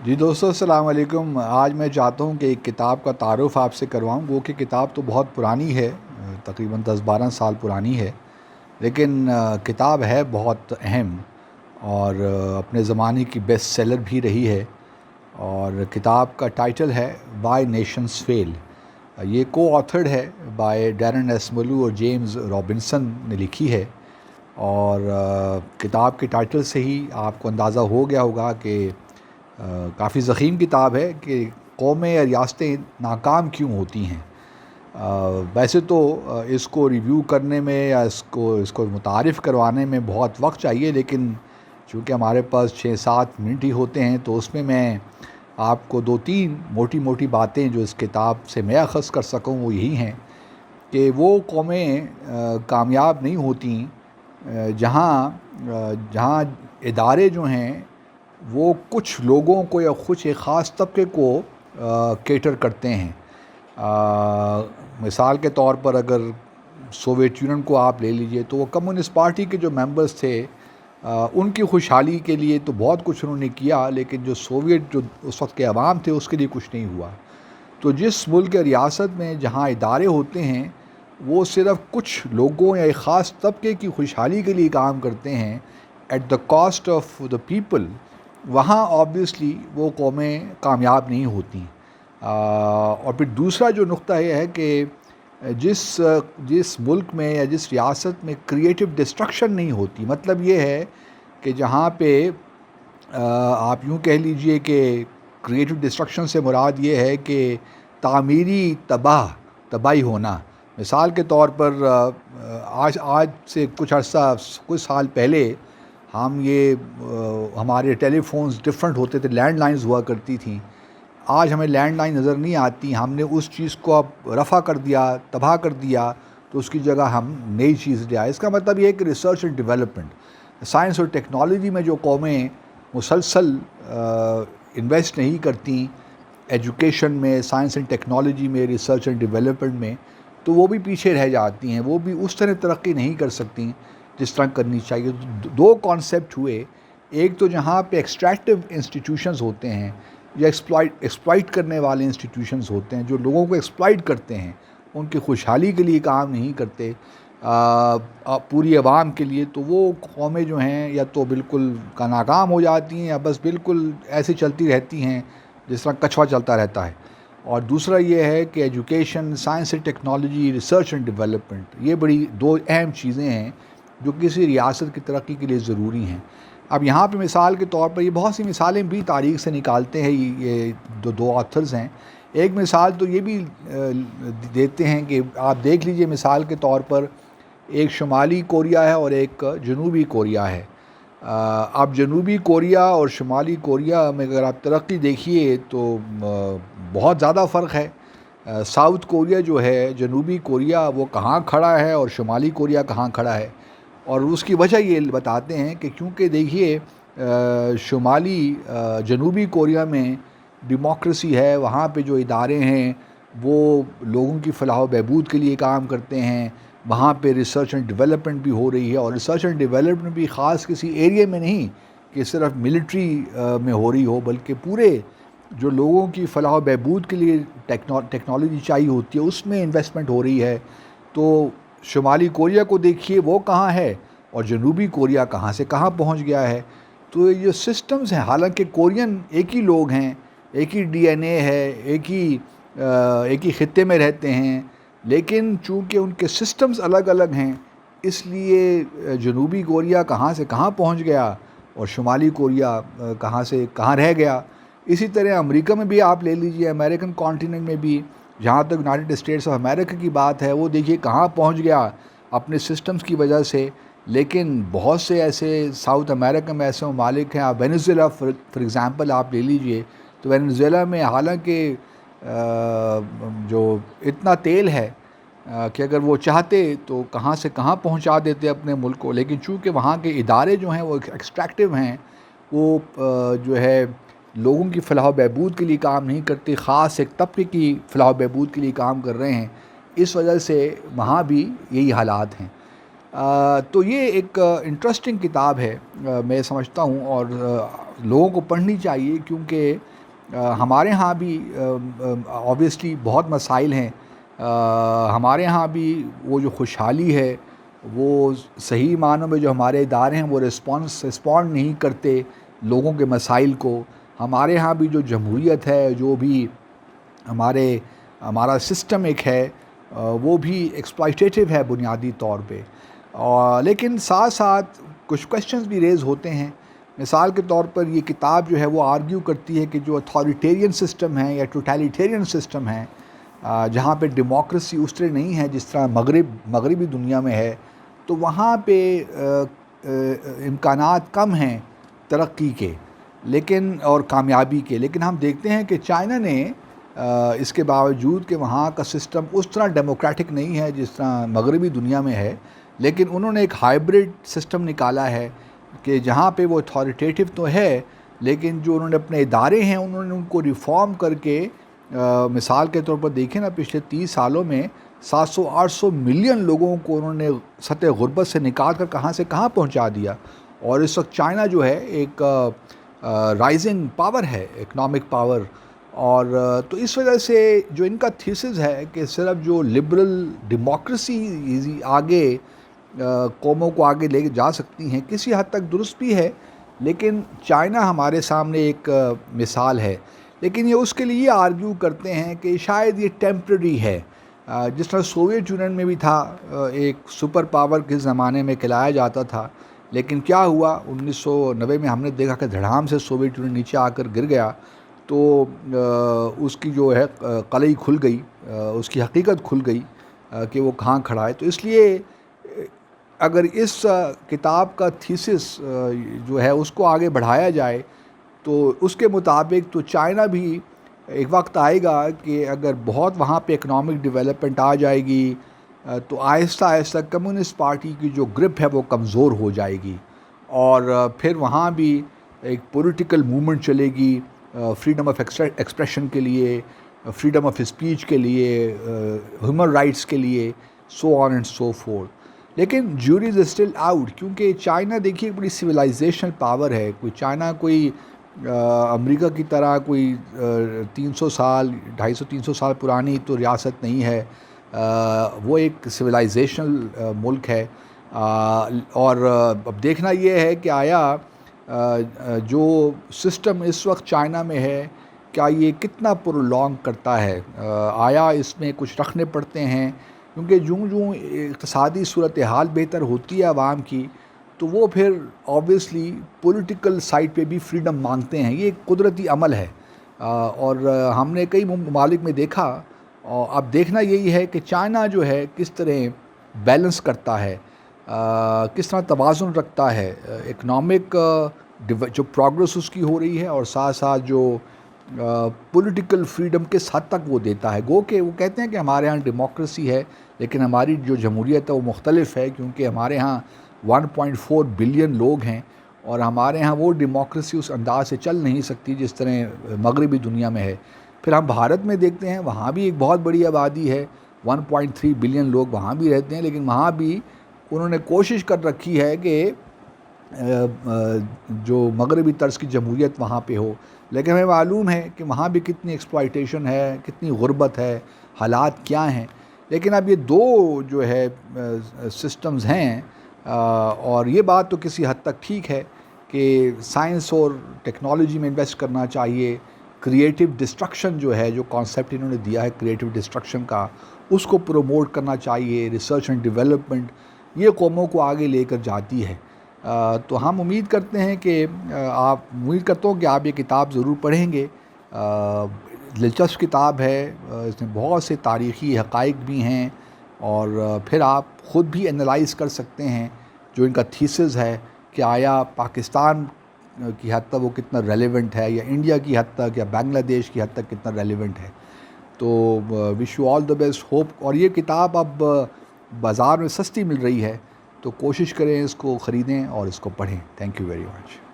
جی دوستو السلام علیکم۔ آج میں چاہتا ہوں کہ ایک کتاب کا تعارف آپ سے کرواؤں۔ وہ کہ کتاب تو بہت پرانی ہے، تقریباً 10-12 سال پرانی ہے، لیکن کتاب ہے بہت اہم اور اپنے زمانے کی بیسٹ سیلر بھی رہی ہے۔ اور کتاب کا ٹائٹل ہے وائی نیشنز فیل۔ یہ کو آتھرڈ ہے بائی ڈیرن ایس ملو اور جیمز رابنسن نے لکھی ہے۔ اور کتاب کے ٹائٹل سے ہی آپ کو اندازہ ہو گیا ہوگا کہ کافی ضخیم کتاب ہے کہ قومیں یا ریاستیں ناکام کیوں ہوتی ہیں۔ ویسے تو اس کو ریویو کرنے میں یا اس کو متعارف کروانے میں بہت وقت چاہیے، لیکن چونکہ ہمارے پاس 6-7 منٹ ہی ہوتے ہیں تو اس میں آپ کو 2-3 موٹی موٹی باتیں جو اس کتاب سے میں اخذ کر سکوں وہ یہی ہیں کہ وہ قومیں کامیاب نہیں ہوتیں جہاں ادارے جو ہیں وہ کچھ لوگوں کو یا کچھ ایک خاص طبقے کو کیٹر کرتے ہیں۔ مثال کے طور پر اگر سوویت یونین کو آپ لے لیجئے تو وہ کمیونسٹ پارٹی کے جو ممبرز تھے ان کی خوشحالی کے لیے تو بہت کچھ انہوں نے کیا، لیکن جو سوویت جو اس وقت کے عوام تھے اس کے لیے کچھ نہیں ہوا۔ تو جس ملک یا ریاست میں جہاں ادارے ہوتے ہیں وہ صرف کچھ لوگوں یا ایک خاص طبقے کی خوشحالی کے لیے کام کرتے ہیں at the cost of the people, وہاں آبویسلی وہ قومیں کامیاب نہیں ہوتیں۔ اور پھر دوسرا جو نقطہ یہ ہے کہ جس ملک میں یا جس ریاست میں کریٹو ڈسٹرکشن نہیں ہوتی، مطلب یہ ہے کہ جہاں پہ آپ یوں کہہ لیجئے کہ کریٹو ڈسٹرکشن سے مراد یہ ہے کہ تعمیری تباہی ہونا۔ مثال کے طور پر آج سے کچھ سال پہلے ہمارے ٹیلی فونز ڈفرینٹ ہوتے تھے، لینڈ لائنز ہوا کرتی تھیں۔ آج ہمیں لینڈ لائن نظر نہیں آتی، ہم نے اس چیز کو اب رفع کر دیا، تباہ کر دیا، تو اس کی جگہ ہم نئی چیز لے آئے۔ اس کا مطلب یہ ہے کہ ریسرچ اینڈ ڈیولپمنٹ، سائنس اور ٹیکنالوجی میں جو قومیں مسلسل انویسٹ نہیں کرتی ایجوکیشن میں، سائنس اینڈ ٹیکنالوجی میں، ریسرچ اینڈ ڈیولپمنٹ میں، تو وہ بھی پیچھے رہ جاتی ہیں، وہ بھی اس طرح ترقی نہیں کر سکتی جس طرح کرنی چاہیے۔ دو کانسیپٹ ہوئے، ایک تو جہاں پہ ایکسٹریکٹیو انسٹیٹیوشنز ہوتے ہیں یا ایکسپلائٹ کرنے والے انسٹیٹیوشنز ہوتے ہیں جو لوگوں کو ایکسپلائٹ کرتے ہیں، ان کی خوشحالی کے لیے کام نہیں کرتے پوری عوام کے لیے، تو وہ قومیں جو ہیں یا تو بالکل ناکام ہو جاتی ہیں یا بس بالکل ایسے چلتی رہتی ہیں جس طرح کچھوا چلتا رہتا ہے۔ اور دوسرا یہ ہے کہ education, science and technology, research and development, یہ بڑی دو اہم چیزیں ہیں جو کسی ریاست کی ترقی کے لیے ضروری ہیں۔ اب یہاں پہ مثال کے طور پر یہ بہت سی مثالیں بھی تاریخ سے نکالتے ہیں، یہ دو آتھرز ہیں۔ ایک مثال تو یہ بھی دیتے ہیں کہ آپ دیکھ لیجئے، مثال کے طور پر ایک شمالی کوریا ہے اور ایک جنوبی کوریا ہے۔ اب جنوبی کوریا اور شمالی کوریا میں اگر آپ ترقی دیکھیے تو بہت زیادہ فرق ہے۔ ساؤتھ کوریا جو ہے، جنوبی کوریا، وہ کہاں کھڑا ہے اور شمالی کوریا کہاں کھڑا ہے، اور اس کی وجہ یہ بتاتے ہیں کہ کیونکہ دیکھیے جنوبی کوریا میں ڈیموکریسی ہے، وہاں پہ جو ادارے ہیں وہ لوگوں کی فلاح و بہبود کے لیے کام کرتے ہیں، وہاں پہ ریسرچ اینڈ ڈیولپمنٹ بھی ہو رہی ہے، اور ریسرچ اینڈ ڈیولپمنٹ بھی خاص کسی ایریے میں نہیں کہ صرف ملٹری میں ہو رہی ہو، بلکہ پورے جو لوگوں کی فلاح و بہبود کے لیے ٹیکنالوجی چاہیے ہوتی ہے اس میں انویسٹمنٹ ہو رہی ہے۔ تو شمالی کوریا کو دیکھیے وہ کہاں ہے اور جنوبی کوریا کہاں سے کہاں پہنچ گیا ہے۔ تو یہ سسٹمز ہیں، حالانکہ کورین ایک ہی لوگ ہیں، ایک ہی ڈی این اے ہے، ایک ہی خطے میں رہتے ہیں، لیکن چونکہ ان کے سسٹمز الگ الگ ہیں اس لیے جنوبی کوریا کہاں سے کہاں پہنچ گیا اور شمالی کوریا کہاں سے کہاں رہ گیا۔ اسی طرح امریکہ میں بھی آپ لے لیجئے، امریکن کانٹیننٹ میں بھی جہاں تک یونائٹڈ اسٹیٹس آف امریکہ کی بات ہے، وہ دیکھیے کہاں پہنچ گیا اپنے سسٹمز کی وجہ سے۔ لیکن بہت سے ایسے ساؤتھ امریکہ میں ایسے ممالک ہیں، آپ وینیزویلا فار ایگزامپل آپ لے لیجئے، تو وینیزویلا میں حالانکہ جو اتنا تیل ہے کہ اگر وہ چاہتے تو کہاں سے کہاں پہنچا دیتے اپنے ملک کو، لیکن چونکہ وہاں کے ادارے جو ہیں وہ ایکسٹریکٹیو ہیں، وہ جو ہے لوگوں کی فلاح و بہبود کے لیے کام نہیں کرتے، خاص ایک طبقے کی فلاح و بہبود کے لیے کام کر رہے ہیں، اس وجہ سے وہاں بھی یہی حالات ہیں۔ تو یہ ایک انٹرسٹنگ کتاب ہے میں سمجھتا ہوں، اور لوگوں کو پڑھنی چاہیے، کیونکہ ہمارے ہاں بھی آبویسلی بہت مسائل ہیں. ہمارے ہاں بھی وہ جو خوشحالی ہے، وہ صحیح معنوں میں جو ہمارے ادارے ہیں وہ رسپونڈ نہیں کرتے لوگوں کے مسائل کو. ہمارے ہاں بھی جو جمہوریت ہے، جو بھی ہمارا سسٹم ایک ہے، وہ بھی ایکسپلائٹیٹیو ہے بنیادی طور پہ. لیکن ساتھ ساتھ کچھ کویشچنز بھی ریز ہوتے ہیں. مثال کے طور پر یہ کتاب جو ہے وہ آرگیو کرتی ہے کہ جو اتھارٹیرین سسٹم ہے یا ٹوٹیلیٹیرین سسٹم ہے، جہاں پہ ڈیموکریسی اس طرح نہیں ہے جس طرح مغربی دنیا میں ہے، تو وہاں پہ امکانات کم ہیں ترقی کے اور کامیابی کے. لیکن ہم دیکھتے ہیں کہ چائنا نے اس کے باوجود کہ وہاں کا سسٹم اس طرح ڈیموکریٹک نہیں ہے جس طرح مغربی دنیا میں ہے، لیکن انہوں نے ایک ہائبرڈ سسٹم نکالا ہے کہ جہاں پہ وہ اتھارٹیٹیو تو ہے، لیکن جو انہوں نے اپنے ادارے ہیں انہوں نے ان کو ریفارم کر کے، مثال کے طور پر دیکھیں نا، پچھلے 30 سالوں میں 700-800 ملین لوگوں کو انہوں نے سطح غربت سے نکال کر کہاں سے کہاں پہنچا دیا. اور اس وقت چائنا جو ہے ایک رائزنگ پاور ہے، اکنامک پاور. اور تو اس وجہ سے جو ان کا تھیسس ہے کہ صرف جو لبرل ڈیموکریسی آگے قوموں کو آگے لے جا سکتی ہیں، کسی حد تک درست بھی ہے، لیکن چائنا ہمارے سامنے ایک مثال ہے. لیکن یہ اس کے لیے آرگیو کرتے ہیں کہ شاید یہ ٹیمپرری ہے، جس طرح سوویت یونین میں بھی تھا، ایک سپر پاور کے زمانے میں کہلایا جاتا تھا. لیکن کیا ہوا 1990 میں ہم نے دیکھا کہ دھڑام سے سوویت یونین نیچے آ کر گر گیا. تو اس کی جو ہے قلعی کھل گئی، اس کی حقیقت کھل گئی کہ وہ کہاں کھڑا ہے. تو اس لیے اگر اس کتاب کا تھیسس جو ہے اس کو آگے بڑھایا جائے تو اس کے مطابق تو چائنا بھی ایک وقت آئے گا کہ اگر بہت وہاں پہ اکنامک ڈیولپمنٹ آ جائے گی تو آہستہ آہستہ کمیونسٹ پارٹی کی جو گرپ ہے وہ کمزور ہو جائے گی، اور پھر وہاں بھی ایک پولیٹیکل موومنٹ چلے گی فریڈم آف ایکسپریشن کے لیے، فریڈم آف اسپیچ کے لیے، ہیومن رائٹس کے لیے، سو آن اینڈ سو فورتھ. لیکن جوریز اسٹل آؤٹ، کیونکہ چائنا دیکھیے بڑی سویلائزیشنل پاور ہے. چائنا کوئی امریکہ کی طرح کوئی 300 سال 250-300 سال پرانی تو ریاست نہیں ہے. وہ ایک سویلائزیشنل ملک ہے. اور اب دیکھنا یہ ہے کہ آیا جو سسٹم اس وقت چائنا میں ہے کیا یہ کتنا پرولونگ کرتا ہے، آیا اس میں کچھ رکھنے پڑتے ہیں، کیونکہ جوں اقتصادی صورتحال بہتر ہوتی ہے عوام کی تو وہ پھر آبویسلی پولیٹیکل سائڈ پہ بھی فریڈم مانگتے ہیں. یہ ایک قدرتی عمل ہے، اور ہم نے کئی ممالک میں دیکھا. اور اب دیکھنا یہی ہے کہ چائنا جو ہے کس طرح بیلنس کرتا ہے، کس طرح توازن رکھتا ہے اکنامک جو پروگرس اس کی ہو رہی ہے، اور ساتھ ساتھ جو پولیٹیکل فریڈم کس حد تک وہ دیتا ہے. گو کہ وہ کہتے ہیں کہ ہمارے ہاں ڈیموکریسی ہے، لیکن ہماری جو جمہوریت ہے وہ مختلف ہے، کیونکہ ہمارے ہاں 1.4 بلین لوگ ہیں، اور ہمارے ہاں وہ ڈیموکریسی اس انداز سے چل نہیں سکتی جس طرح مغربی دنیا میں ہے. پھر ہم بھارت میں دیکھتے ہیں، وہاں بھی ایک بہت بڑی آبادی ہے، 1.3 بلین لوگ وہاں بھی رہتے ہیں، لیکن وہاں بھی انہوں نے کوشش کر رکھی ہے کہ جو مغربی طرز کی جمہوریت وہاں پہ ہو. لیکن ہمیں معلوم ہے کہ وہاں بھی کتنی ایکسپلائٹیشن ہے، کتنی غربت ہے، حالات کیا ہیں. لیکن اب یہ دو جو ہے سسٹمز ہیں، اور یہ بات تو کسی حد تک ٹھیک ہے کہ سائنس اور ٹیکنالوجی میں انویسٹ کرنا چاہیے. کریٹیو ڈسٹرکشن جو ہے، جو کانسیپٹ انہوں نے دیا ہے کریٹیو ڈسٹرکشن کا، اس کو پروموٹ کرنا چاہیے. ریسرچ اینڈ ڈیولپمنٹ یہ قوموں کو آگے لے کر جاتی ہے. تو ہم امید کرتے ہیں کہ امید کرتا ہوں کہ آپ یہ کتاب ضرور پڑھیں گے. دلچسپ کتاب ہے، اس میں بہت سے تاریخی حقائق بھی ہیں، اور پھر آپ خود بھی انالائز کر سکتے ہیں جو ان کا تھیسس ہے کہ آیا پاکستان کی حد تک وہ کتنا ریلیونٹ ہے، یا انڈیا کی حد تک، یا بنگلہ دیش کی حد تک کتنا ریلیونٹ ہے. تو wish you all the best. Hope. اور یہ کتاب اب بازار میں سستی مل رہی ہے، تو کوشش کریں اس کو خریدیں اور اس کو پڑھیں. Thank you very much.